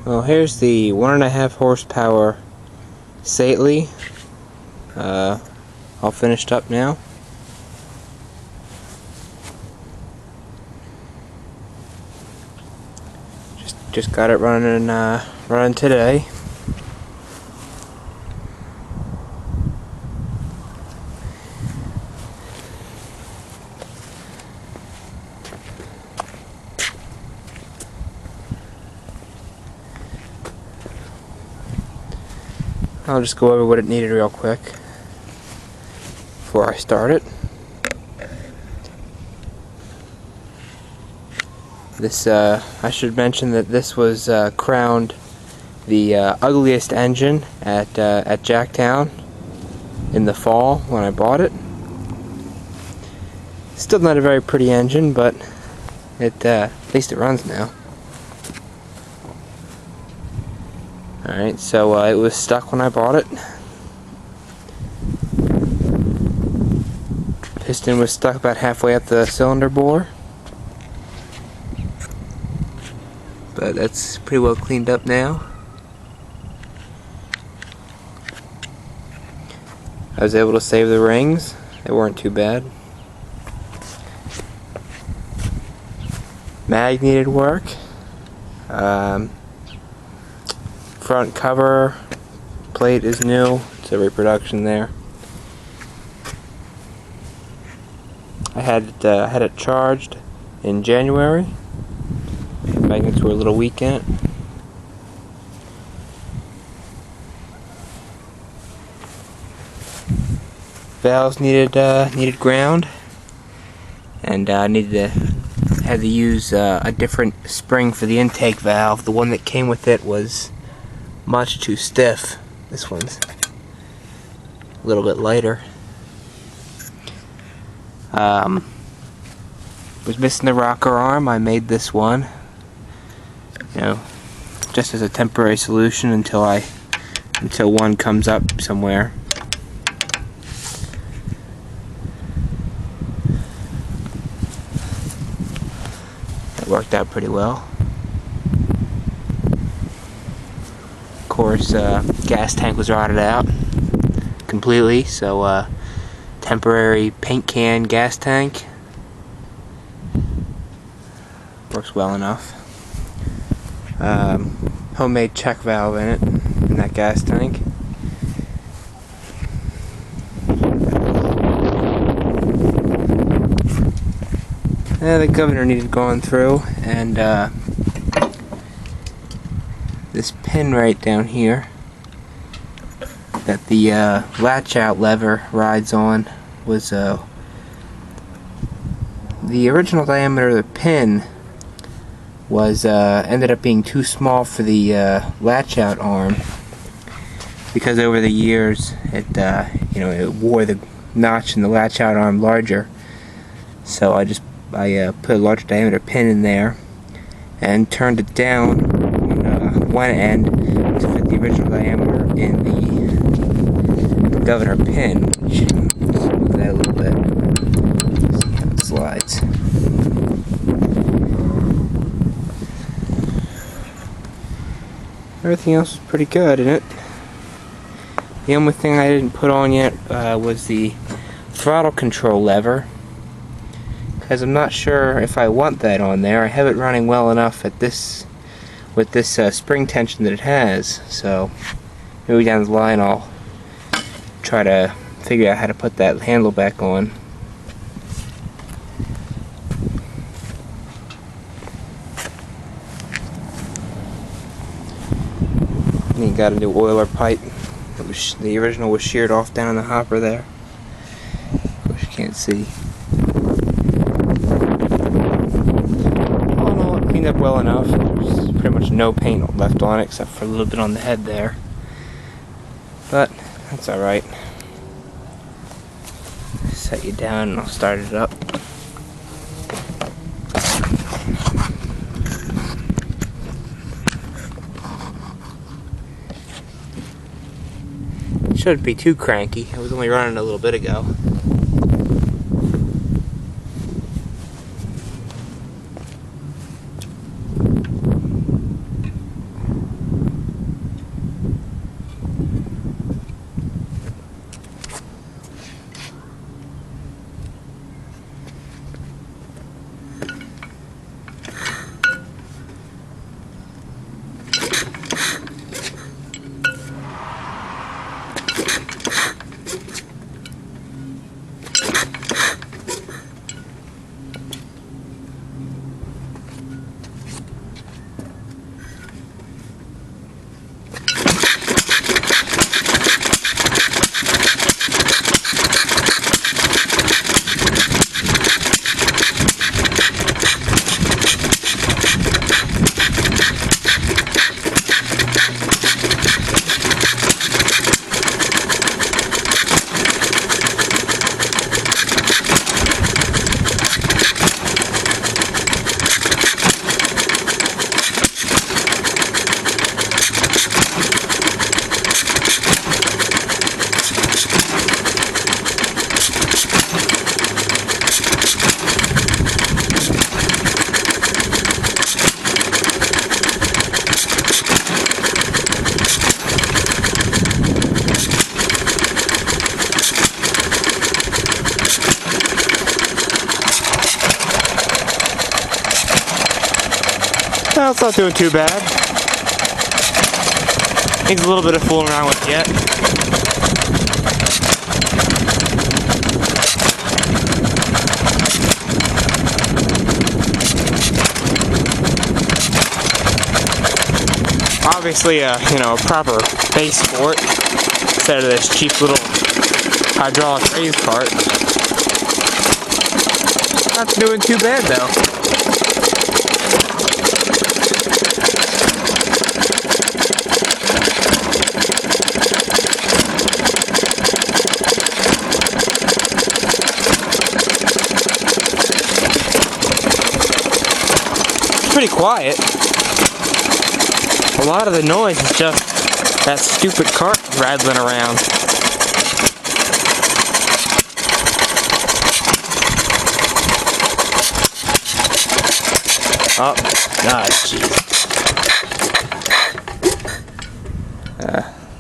Well, here's the 1.5 horsepower Sattley, all finished up now. Just got it running today. I'll just go over what it needed real quick before I start it. This, I should mention that this was crowned the ugliest engine at Jacktown in the fall when I bought it. Still not a very pretty engine, but at least it runs now. Alright, so it was stuck when I bought it. Piston was stuck about halfway up the cylinder bore. But that's pretty well cleaned up now. I was able to save the rings. They weren't too bad. Mag needed work. Front cover plate is new. It's a reproduction there. I had it charged in January. Back into a little weekend. Valves needed ground, and had to use a different spring for the intake valve. The one that came with it was much too stiff. This one's a little bit lighter. Was missing the rocker arm. I made this one, you know, just as a temporary solution until one comes up somewhere. That worked out pretty well. Of course, gas tank was rotted out completely, so temporary paint can gas tank works well enough. Homemade check valve in it, in that gas tank. The governor needed going through, and this pin right down here that the latch out lever rides on was the original diameter of the pin was ended up being too small for the latch out arm, because over the years it it wore the notch in the latch out arm larger. So I put a larger diameter pin in there and turned it down on one end to fit the original diameter in the governor pin. Just move that a little bit. See how it slides. Everything else was pretty good in it. The only thing I didn't put on yet was the throttle control lever, because I'm not sure if I want that on there. I have it running well enough at this with this spring tension that it has, so maybe down the line I'll try to figure out how to put that handle back on. And he got a new oiler pipe. The original was sheared off down in the hopper there. Of course you can't see. All in all, it cleaned up well enough. There's pretty much no paint left on it except for a little bit on the head there. But that's alright. Set you down and I'll start it up. Shouldn't be too cranky. I was only running a little bit ago. Well, it's not doing too bad. Needs a little bit of fooling around with yet. Obviously, a proper base sport instead of this cheap little hydraulic raise cart. Not doing too bad though. It's pretty quiet. A lot of the noise is just that stupid cart rattling around. Oh, God, jeez.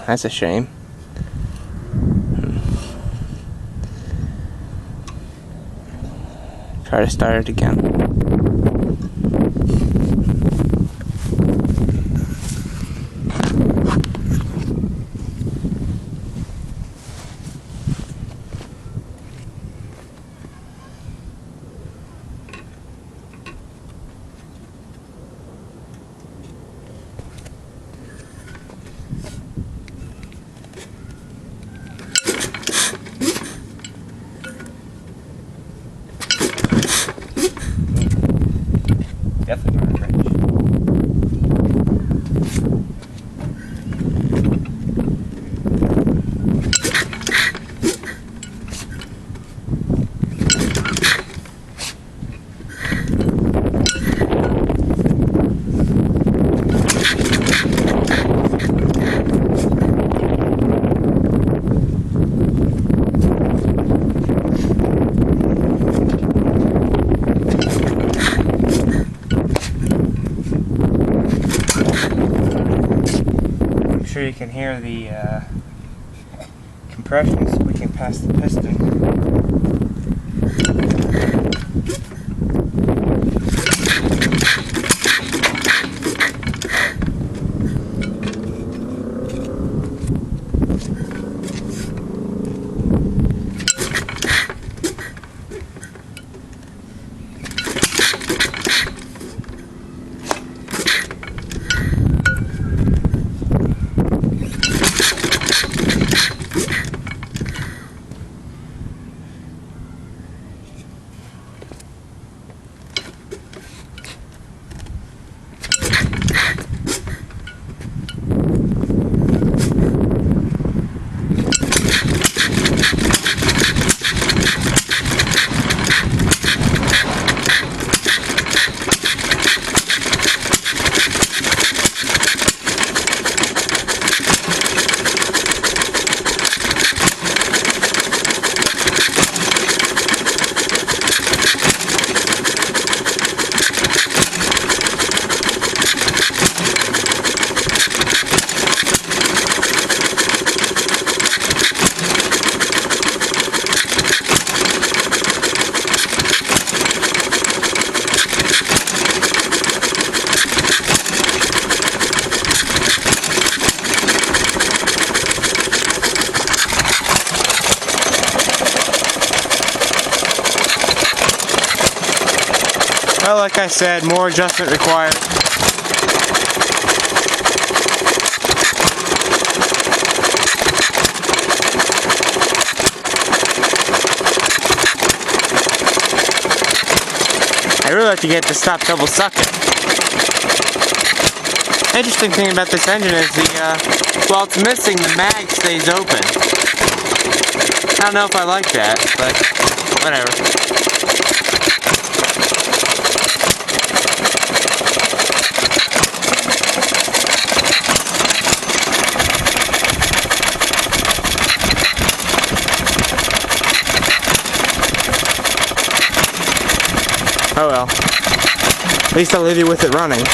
That's a shame. Try to start it again. Definitely not a wrench. Sure you can hear the compression squeaking past the piston. Well, like I said, more adjustment required. I really like to get to stop double sucking. Interesting thing about this engine is while it's missing, the mag stays open. I don't know if I like that, but whatever. Oh well. At least I'll leave you with it running.